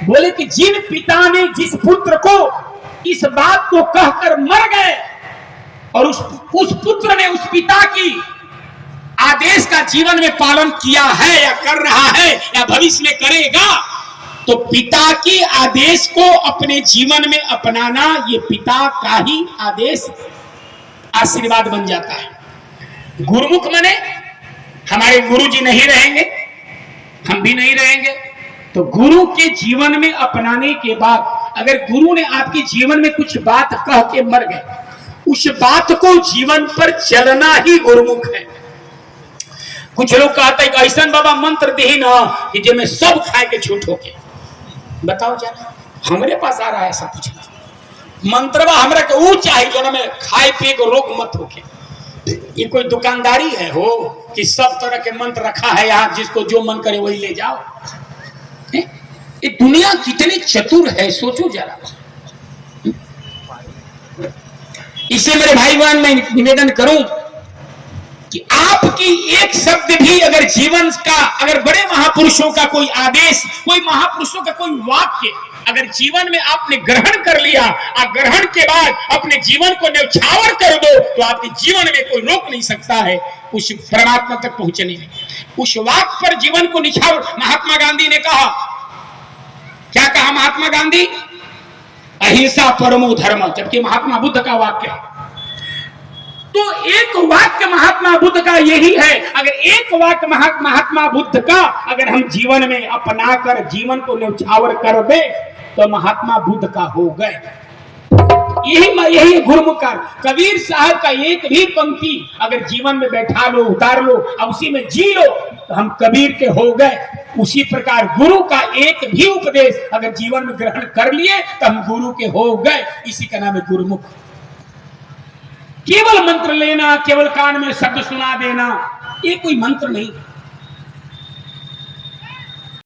बोले कि जिन पिता ने जिस पुत्र को इस बात को कहकर मर गए और उस पुत्र ने उस पिता की आदेश का जीवन में पालन किया है या कर रहा है या भविष्य में करेगा, तो पिता की आदेश को अपने जीवन में अपनाना ये पिता का ही आदेश आशीर्वाद बन जाता है। गुरुमुख माने हमारे गुरु जी नहीं रहेंगे, हम भी नहीं रहेंगे, तो गुरु के जीवन में अपनाने के बाद अगर गुरु ने आपके जीवन में कुछ बात कह के मर गए, उस बात को जीवन पर चलना ही गुरुमुख है। कुछ लोग कहते हैं कि ऐसा बाबा मंत्र दे ना कि जे में सब खाए के छूट होके, बताओ जरा, हमारे पास आ रहा है ऐसा कुछ मंत्रवा हमरा के वो चाहिए जो ना में खाए पिए को रोग मत होके। ये कोई दुकानदारी है हो कि सब तरह के मंत्र रखा है यहाँ, जिसको जो मन करे वही ले जाओ। ये दुनिया कितनी चतुर है, सोचो जरा। इससे मेरे भाई बहन मैं निवेदन करूं कि आपकी एक शब्द भी अगर जीवन का, अगर बड़े महापुरुषों का कोई आदेश, कोई महापुरुषों का कोई वाक्य अगर जीवन में आपने ग्रहण कर लिया और ग्रहण के बाद अपने जीवन को न्यौछावर कर दो, तो आपके जीवन में कोई रोक नहीं सकता है उस परमात्मा तक पहुंचने में। उस वाक्य पर जीवन को निछावर। महात्मा गांधी ने कहा, क्या कहा महात्मा गांधी? अहिंसा परमो धर्म, जबकि महात्मा बुद्ध का वाक्य। तो एक वाक्य महात्मा बुद्ध का यही है। अगर एक वाक्य महात्मा बुद्ध का अगर हम जीवन में अपनाकर जीवन को न्यौछावर कर दे तो महात्मा बुद्ध का हो गए। यही गुरुमुख का। कबीर साहब का एक भी पंक्ति अगर जीवन में बैठा लो, उतार लो और उसी में जी लो तो हम कबीर के हो गए। उसी प्रकार गुरु का एक भी उपदेश अगर जीवन में ग्रहण कर लिए तो हम गुरु के हो गए। इसी का नाम है गुरुमुख। केवल मंत्र लेना, केवल कान में शब्द सुना देना, ये कोई मंत्र नहीं।